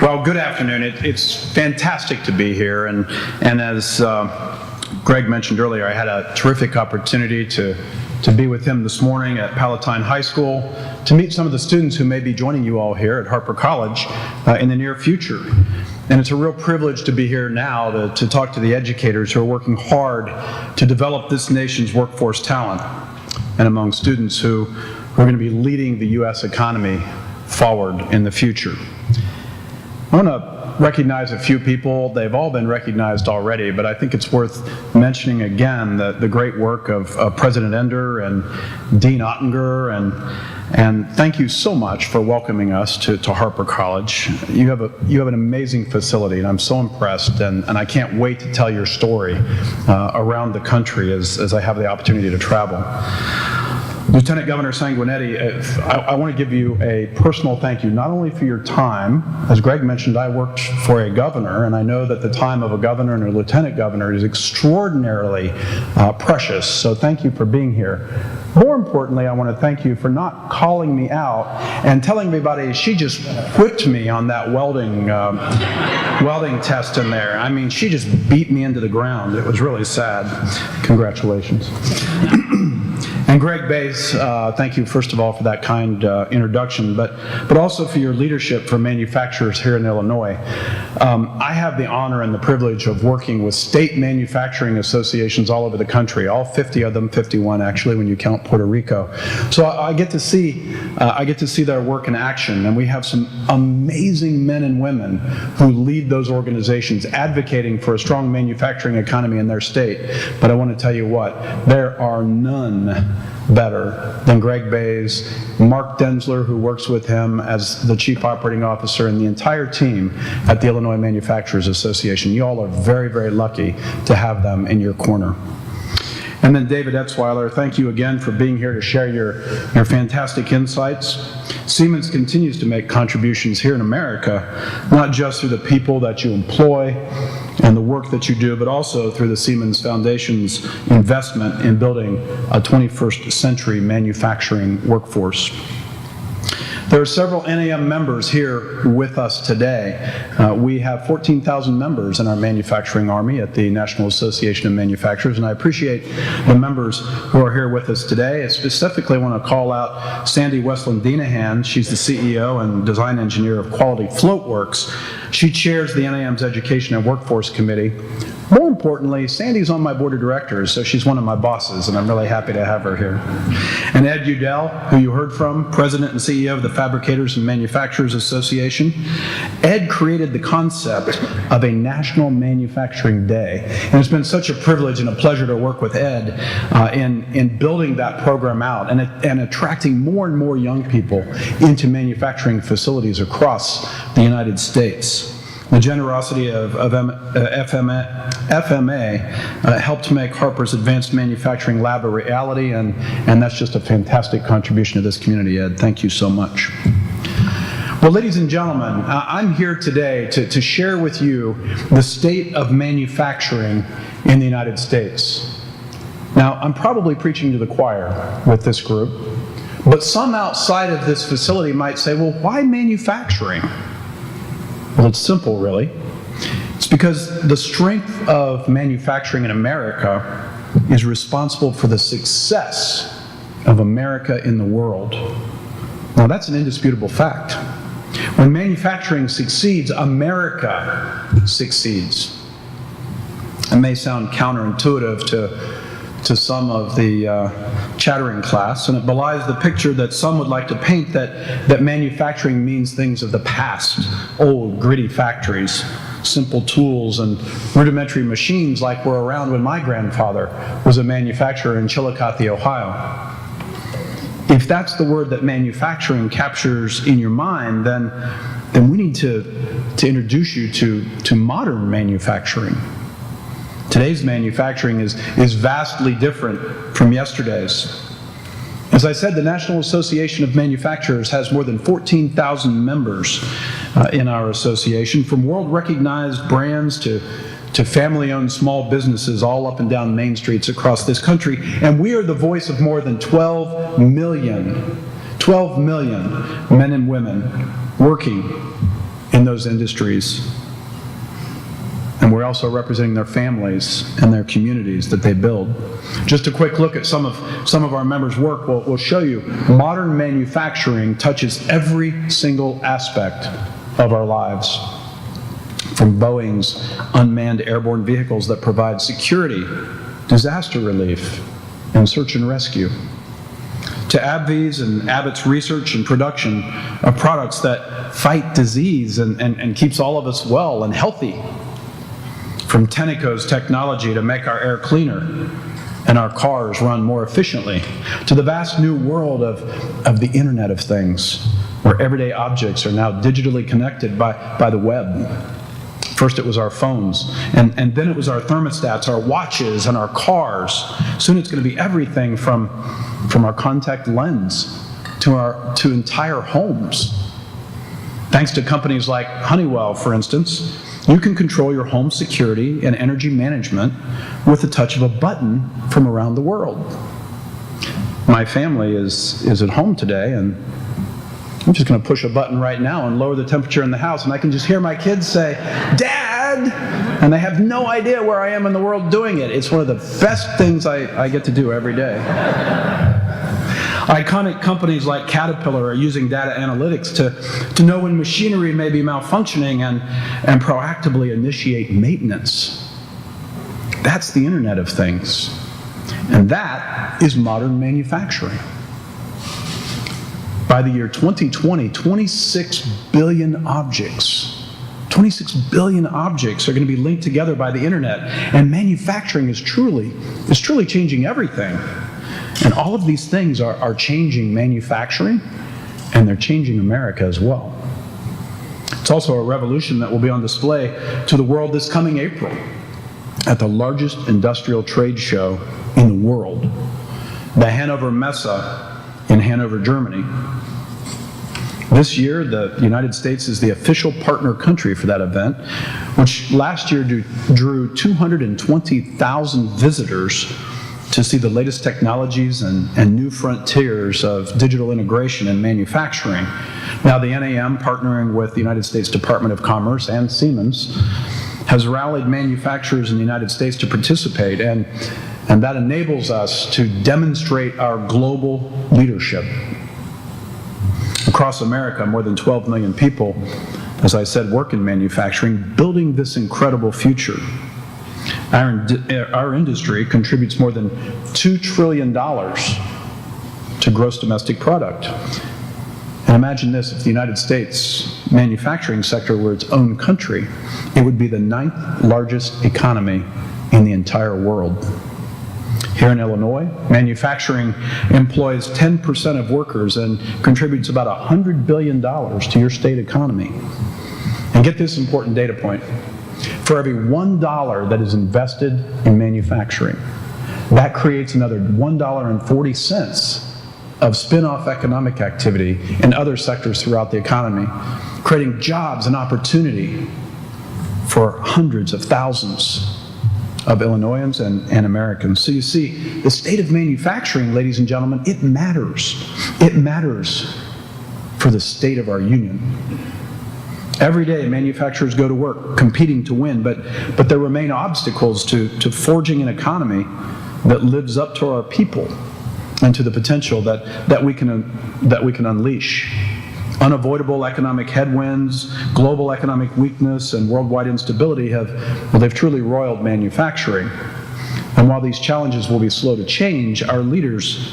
Well, good afternoon. It's fantastic to be here, and as Greg mentioned earlier, I had a terrific opportunity to be with him this morning at Palatine High School to meet some of the students who may be joining you all here at Harper College in the near future. And it's a real privilege to be here now to talk to the educators who are working hard to develop this nation's workforce talent, and among students who are going to be leading the U.S. economy forward in the future. I want to recognize a few people. They've all been recognized already, but I think it's worth mentioning again the great work of President Ender and Dean Ottinger, and thank you so much for welcoming us to Harper College. You have an amazing facility, and I'm so impressed, and I can't wait to tell your story around the country as I have the opportunity to travel. Lieutenant Governor Sanguinetti, I want to give you a personal thank you, not only for your time. As Greg mentioned, I worked for a governor, and I know that the time of a governor and a lieutenant governor is extraordinarily precious, so thank you for being here. More importantly, I want to thank you for not calling me out and telling everybody she just whipped me on that welding test in there. I mean, she just beat me into the ground. It was really sad. Congratulations. And Greg Bays, thank you first of all for that kind introduction, but also for your leadership for manufacturers here in Illinois. I have the honor and the privilege of working with state manufacturing associations all over the country, all 50 of them, 51 actually when you count Puerto Rico. So I get to see their work in action, and we have some amazing men and women who lead those organizations advocating for a strong manufacturing economy in their state. But I want to tell you what, there are none better than Greg Bays, Mark Densler, who works with him as the Chief Operating Officer, and the entire team at the Illinois Manufacturers Association. You all are very, very lucky to have them in your corner. And then David Etzweiler, thank you again for being here to share your fantastic insights. Siemens continues to make contributions here in America, not just through the people that you employ and the work that you do, but also through the Siemens Foundation's investment in building a 21st century manufacturing workforce. There are several NAM members here with us today. We have 14,000 members in our manufacturing army at the National Association of Manufacturers, and I appreciate the members who are here with us today. I specifically want to call out Sandy Westland-Dinahan. She's the CEO and design engineer of Quality Floatworks. She chairs the NAM's Education and Workforce Committee. More importantly, Sandy's on my board of directors, so she's one of my bosses, and I'm really happy to have her here. And Ed Udell, who you heard from, President and CEO of the Fabricators and Manufacturers Association. Ed created the concept of a National Manufacturing Day, and it's been such a privilege and a pleasure to work with Ed in building that program out and attracting more and more young people into manufacturing facilities across the United States. The generosity of FMA helped make Harper's Advanced Manufacturing Lab a reality, and that's just a fantastic contribution to this community, Ed. Thank you so much. Well, ladies and gentlemen, I'm here today to share with you the state of manufacturing in the United States. Now, I'm probably preaching to the choir with this group, but some outside of this facility might say, well, why manufacturing? Well, it's simple, really. It's because the strength of manufacturing in America is responsible for the success of America in the world. Now, that's an indisputable fact. When manufacturing succeeds, America succeeds. It may sound counterintuitive to some of the chattering class, and it belies the picture that some would like to paint that manufacturing means things of the past, old, gritty factories, simple tools, and rudimentary machines like were around when my grandfather was a manufacturer in Chillicothe, Ohio. If that's the word that manufacturing captures in your mind, then we need to introduce you to modern manufacturing. Today's manufacturing is vastly different from yesterday's. As I said, the National Association of Manufacturers has more than 14,000 members in our association, from world-recognized brands to family-owned small businesses all up and down main streets across this country. And we are the voice of more than 12 million men and women working in those industries. And we're also representing their families and their communities that they build. Just a quick look at some of our members' work will show you modern manufacturing touches every single aspect of our lives. From Boeing's unmanned airborne vehicles that provide security, disaster relief, and search and rescue, to AbbVie's and Abbott's research and production of products that fight disease and keeps all of us well and healthy. From Tenneco's technology to make our air cleaner and our cars run more efficiently, to the vast new world of the Internet of Things, where everyday objects are now digitally connected by the web. First it was our phones, and then it was our thermostats, our watches, and our cars. Soon it's going to be everything from our contact lens to entire homes. Thanks to companies like Honeywell, for instance, you can control your home security and energy management with the touch of a button from around the world. My family is at home today, and I'm just going to push a button right now and lower the temperature in the house, and I can just hear my kids say, "Dad!" And they have no idea where I am in the world doing it. It's one of the best things I get to do every day. Iconic companies like Caterpillar are using data analytics to know when machinery may be malfunctioning and proactively initiate maintenance. That's the Internet of Things. And that is modern manufacturing. By the year 2020, 26 billion objects are going to be linked together by the Internet. And manufacturing is truly changing everything. And all of these things are changing manufacturing, and they're changing America as well. It's also a revolution that will be on display to the world this coming April at the largest industrial trade show in the world, the Hannover Messe in Hanover, Germany. This year, the United States is the official partner country for that event, which last year drew 220,000 visitors to see the latest technologies and new frontiers of digital integration in manufacturing. Now, the NAM, partnering with the United States Department of Commerce and Timmons, has rallied manufacturers in the United States to participate, and that enables us to demonstrate our global leadership. Across America, more than 12 million people, as I said, work in manufacturing, building this incredible future. Our industry contributes more than $2 trillion to gross domestic product. And imagine this, if the United States manufacturing sector were its own country, it would be the 9th largest economy in the entire world. Here in Illinois, manufacturing employs 10% of workers and contributes about $100 billion to your state economy. And get this important data point. For every $1 that is invested in manufacturing, that creates another $1.40 of spin-off economic activity in other sectors throughout the economy, creating jobs and opportunity for hundreds of thousands of Illinoisans and Americans. So you see, the state of manufacturing, ladies and gentlemen, it matters. It matters for the state of our union. Every day, manufacturers go to work competing to win, but there remain obstacles to forging an economy that lives up to our people and to the potential that we can unleash. Unavoidable economic headwinds, global economic weakness, and worldwide instability they've truly roiled manufacturing. And while these challenges will be slow to change, our leaders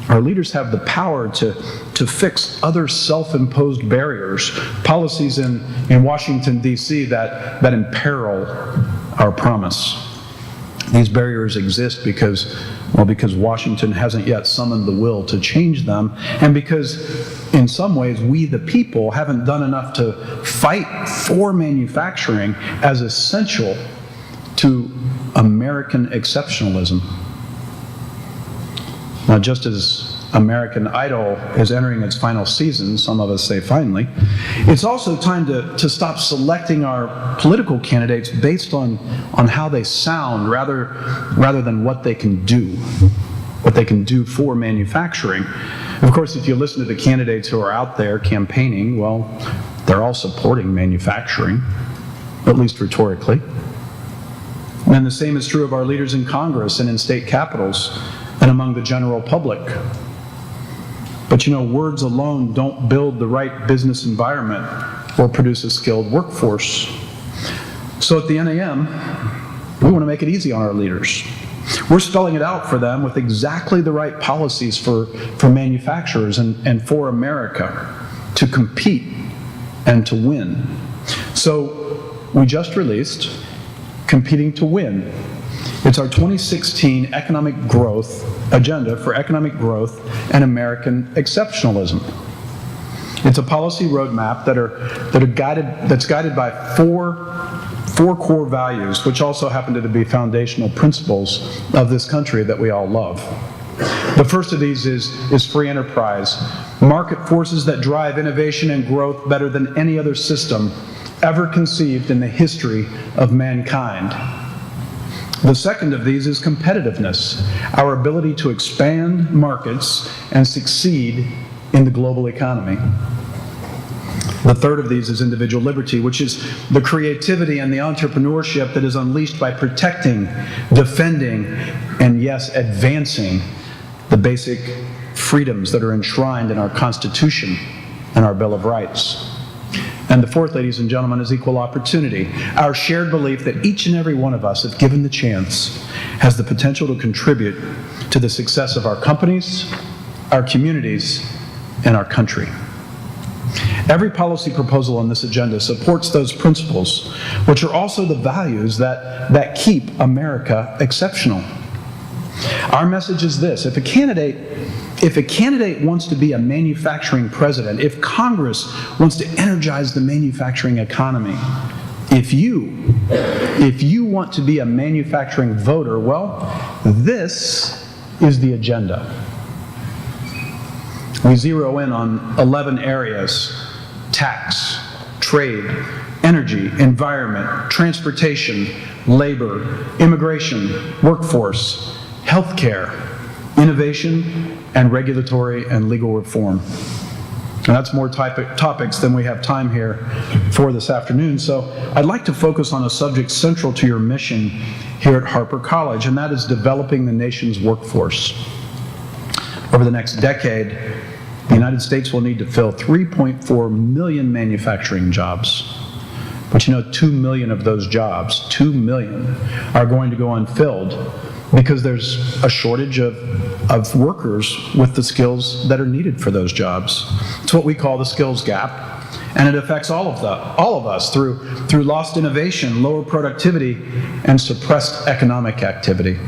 have the power to fix other self-imposed barriers, policies in Washington, D.C. that imperil our promise. These barriers exist because Washington hasn't yet summoned the will to change them, and because in some ways we, the people, haven't done enough to fight for manufacturing as essential to American exceptionalism. Now, just as American Idol is entering its final season, some of us say finally, it's also time to stop selecting our political candidates based on how they sound rather than what they can do. what they can do for manufacturing. Of course, if you listen to the candidates who are out there campaigning, well, they're all supporting manufacturing, at least rhetorically. And the same is true of our leaders in Congress and in state capitals and among the general public. But words alone don't build the right business environment or produce a skilled workforce. So at the NAM, we want to make it easy on our leaders. We're spelling it out for them with exactly the right policies for manufacturers and for America to compete and to win. So we just released Competing to Win. It's our 2016 economic growth agenda for economic growth and American exceptionalism. It's a policy roadmap that's guided by four core values, which also happen to be foundational principles of this country that we all love. The first of these is free enterprise, market forces that drive innovation and growth better than any other system ever conceived in the history of mankind. The second of these is competitiveness, our ability to expand markets and succeed in the global economy. The third of these is individual liberty, which is the creativity and the entrepreneurship that is unleashed by protecting, defending, and yes, advancing the basic freedoms that are enshrined in our Constitution and our Bill of Rights. And the fourth, ladies and gentlemen, is equal opportunity, our shared belief that each and every one of us, if given the chance, has the potential to contribute to the success of our companies, our communities, and our country. Every policy proposal on this agenda supports those principles, which are also the values that keep America exceptional. Our message is this: if a candidate wants to be a manufacturing president, if Congress wants to energize the manufacturing economy, if you want to be a manufacturing voter, well, this is the agenda. We zero in on 11 areas: tax, trade, energy, environment, transportation, labor, immigration, workforce, healthcare, innovation, and regulatory and legal reform. And that's more topics than we have time here for this afternoon. So I'd like to focus on a subject central to your mission here at Harper College, and that is developing the nation's workforce. Over the next decade, the United States will need to fill 3.4 million manufacturing jobs. But 2 million of those jobs, 2 million, are going to go unfilled because there's a shortage of workers with the skills that are needed for those jobs. It's what we call the skills gap, and it affects all of us through lost innovation, lower productivity, and suppressed economic activity.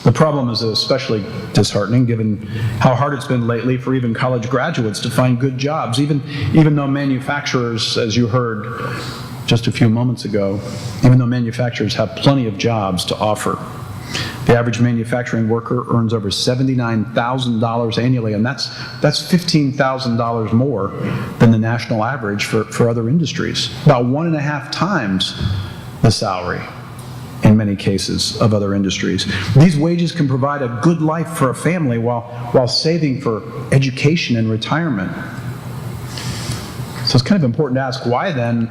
The problem is especially disheartening given how hard it's been lately for even college graduates to find good jobs, even though manufacturers, as you heard just a few moments ago, even though manufacturers have plenty of jobs to offer. The average manufacturing worker earns over $79,000 annually, and that's $15,000 more than the national average for other industries. About 1.5 times the salary, in many cases, of other industries. These wages can provide a good life for a family while saving for education and retirement. So it's kind of important to ask, why then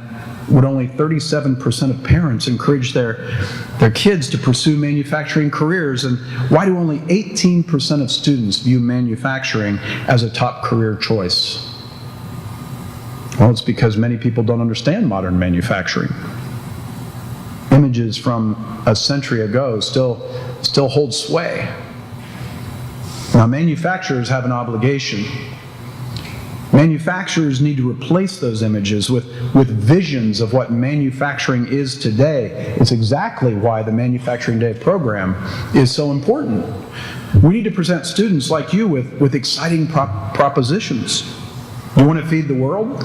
would only 37% of parents encourage their kids to pursue manufacturing careers, and why do only 18% of students view manufacturing as a top career choice? Well, it's because many people don't understand modern manufacturing. Images from a century ago still hold sway. Now, manufacturers have an obligation. Manufacturers need to replace those images with visions of what manufacturing is today. It's exactly why the Manufacturing Day program is so important. We need to present students like you with exciting propositions. You want to feed the world?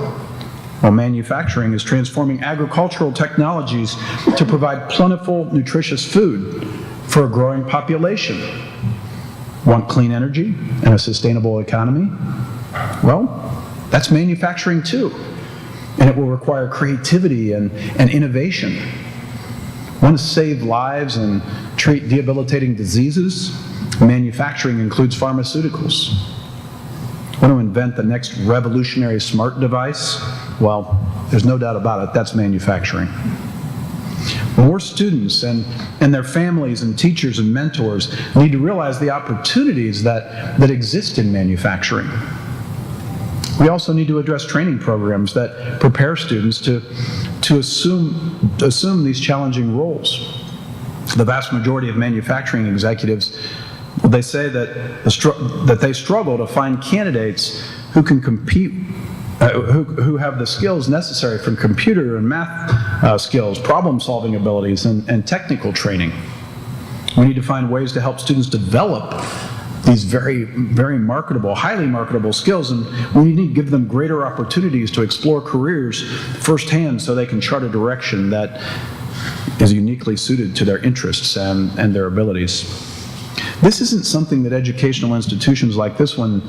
Well, manufacturing is transforming agricultural technologies to provide plentiful, nutritious food for a growing population. Want clean energy and a sustainable economy? Well, that's manufacturing too, and it will require creativity and innovation. Want to save lives and treat debilitating diseases? Manufacturing includes pharmaceuticals. Want to invent the next revolutionary smart device? Well, there's no doubt about it, that's manufacturing. More students and their families and teachers and mentors need to realize the opportunities that exist in manufacturing. We also need to address training programs that prepare students to assume these challenging roles. The vast majority of manufacturing executives, they say that they struggle to find candidates who can compete, who have the skills necessary for computer and math skills, problem-solving abilities, and technical training. We need to find ways to help students develop these very, very marketable, highly marketable skills, and we need to give them greater opportunities to explore careers firsthand so they can chart a direction that is uniquely suited to their interests and their abilities. This isn't something that educational institutions like this one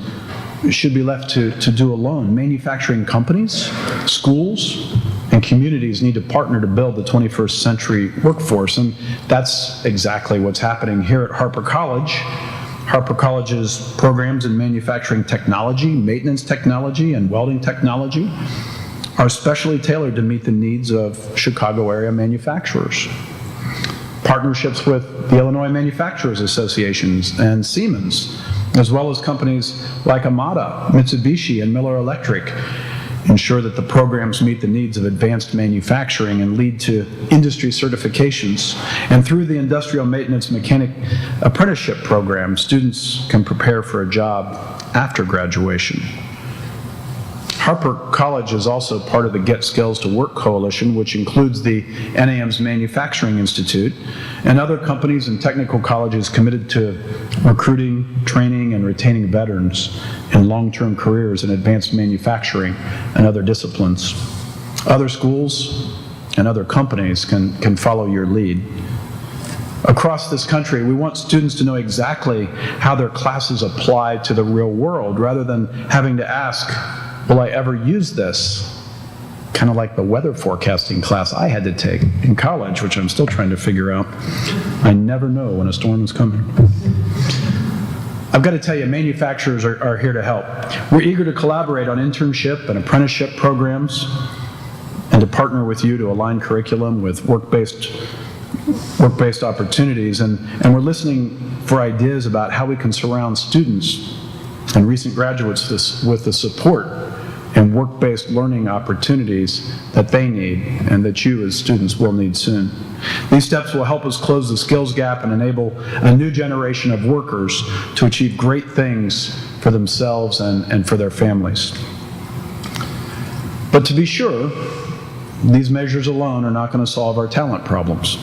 should be left to do alone. Manufacturing companies, schools, and communities need to partner to build the 21st century workforce, and that's exactly what's happening here at Harper College. Harper College's programs in manufacturing technology, maintenance technology, and welding technology are specially tailored to meet the needs of Chicago area manufacturers. Partnerships with the Illinois Manufacturers Associations and Timmons, as well as companies like Amada, Mitsubishi, and Miller Electric, ensure that the programs meet the needs of advanced manufacturing and lead to industry certifications. And through the Industrial Maintenance Mechanic Apprenticeship Program, students can prepare for a job after graduation. Harper College is also part of the Get Skills to Work Coalition, which includes the NAM's Manufacturing Institute and other companies and technical colleges committed to recruiting, training, and retaining veterans in long-term careers in advanced manufacturing and other disciplines. Other schools and other companies can follow your lead. Across this country, we want students to know exactly how their classes apply to the real world, rather than having to ask, will I ever use this? Kind of like the weather forecasting class I had to take in college, which I'm still trying to figure out. I never know when a storm is coming. I've got to tell you, manufacturers are here to help. We're eager to collaborate on internship and apprenticeship programs and to partner with you to align curriculum with work-based opportunities. And we're listening for ideas about how we can surround students and recent graduates with the support and work-based learning opportunities that they need and that you as students will need soon. These steps will help us close the skills gap and enable a new generation of workers to achieve great things for themselves and for their families. But to be sure, these measures alone are not going to solve our talent problems.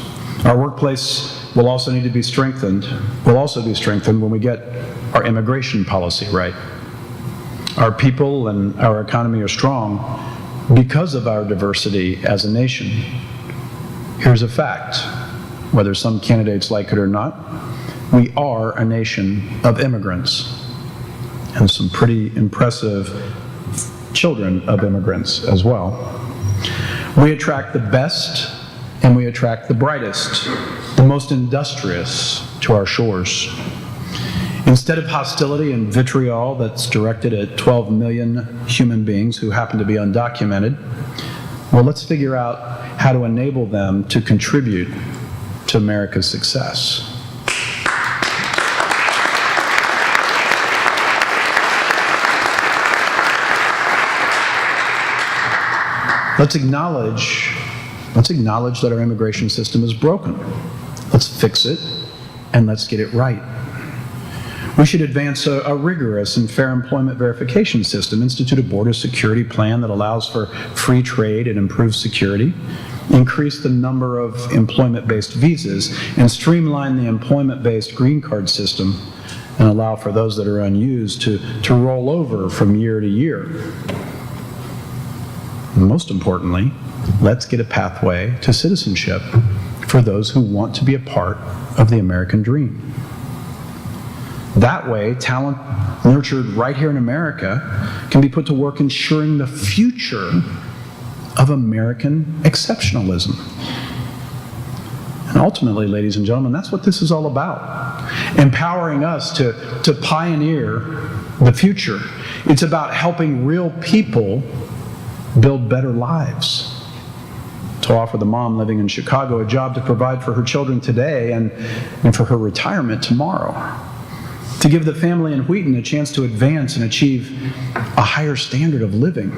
Our workplace will also need to be strengthened, when we get our immigration policy right. Our people and our economy are strong because of our diversity as a nation. Here's a fact, whether some candidates like it or not, we are a nation of immigrants, and some pretty impressive children of immigrants as well. We attract the best and we attract the brightest, the most industrious to our shores. Instead of hostility and vitriol that's directed at 12 million human beings who happen to be undocumented, well, let's figure out how to enable them to contribute to America's success. Let's acknowledge that our immigration system is broken. Let's fix it, and let's get it right. We should advance a rigorous and fair employment verification system, institute a border security plan that allows for free trade and improved security, increase the number of employment-based visas, and streamline the employment-based green card system, and allow for those that are unused to roll over from year to year. And most importantly, let's get a pathway to citizenship for those who want to be a part of the American dream. That way, talent nurtured right here in America can be put to work ensuring the future of American exceptionalism. And ultimately, ladies and gentlemen, that's what this is all about. Empowering us to pioneer the future. It's about helping real people build better lives. To offer the mom living in Chicago a job to provide for her children today and for her retirement tomorrow. To give the family in Wheaton a chance to advance and achieve a higher standard of living.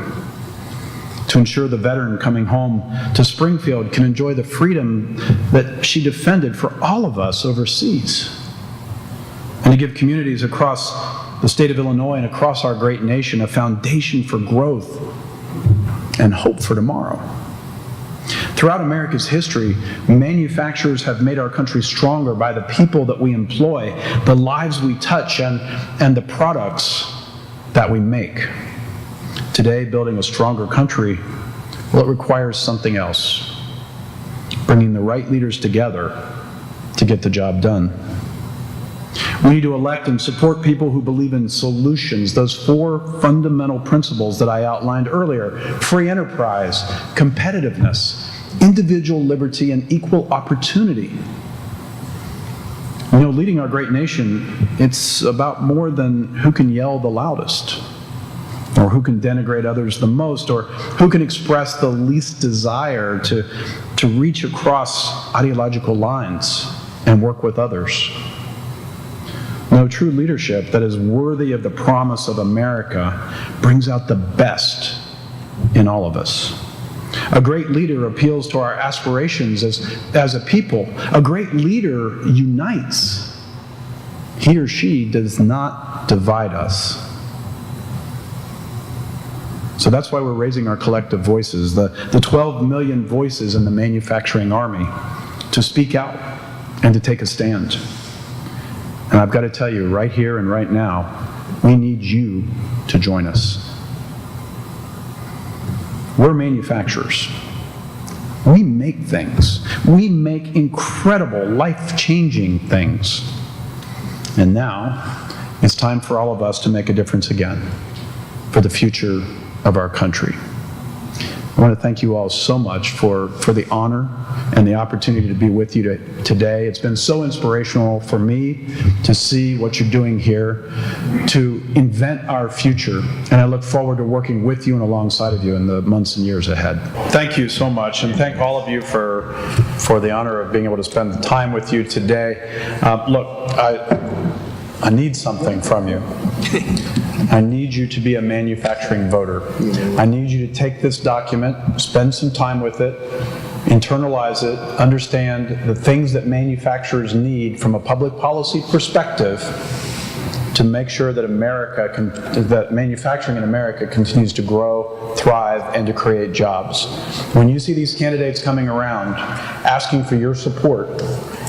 To ensure the veteran coming home to Springfield can enjoy the freedom that she defended for all of us overseas. And to give communities across the state of Illinois and across our great nation a foundation for growth and hope for tomorrow. Throughout America's history, manufacturers have made our country stronger by the people that we employ, the lives we touch, and the products that we make. Today, building a stronger country, well, it requires something else. Bringing the right leaders together to get the job done. We need to elect and support people who believe in solutions, those 4 fundamental principles that I outlined earlier: free enterprise, competitiveness, individual liberty, and equal opportunity. You know, leading our great nation, it's about more than who can yell the loudest, or who can denigrate others the most, or who can express the least desire to reach across ideological lines and work with others. No, true leadership that is worthy of the promise of America brings out the best in all of us. A great leader appeals to our aspirations as a people. A great leader unites. He or she does not divide us. So that's why we're raising our collective voices, the 12 million voices in the manufacturing army, to speak out and to take a stand. And I've got to tell you, right here and right now, we need you to join us. We're manufacturers. We make things. We make incredible, life-changing things. And now, it's time for all of us to make a difference again for the future of our country. I want to thank you all so much for the honor and the opportunity to be with you today. It's been so inspirational for me to see what you're doing here, to invent our future, and I look forward to working with you and alongside of you in the months and years ahead. Thank you so much, and thank all of you for the honor of being able to spend the time with you today. Look, I need something from you. I need you to be a manufacturing voter. I need you to take this document, spend some time with it, internalize it, understand the things that manufacturers need from a public policy perspective to make sure that that manufacturing in America continues to grow, thrive, and to create jobs. When you see these candidates coming around, asking for your support,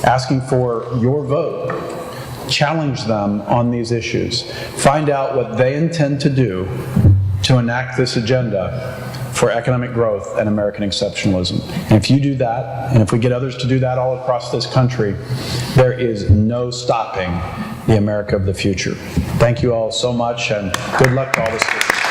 asking for your vote, challenge them on these issues. Find out what they intend to do to enact this agenda for economic growth and American exceptionalism. And if you do that, and if we get others to do that all across this country, there is no stopping the America of the future. Thank you all so much, and good luck to all the students.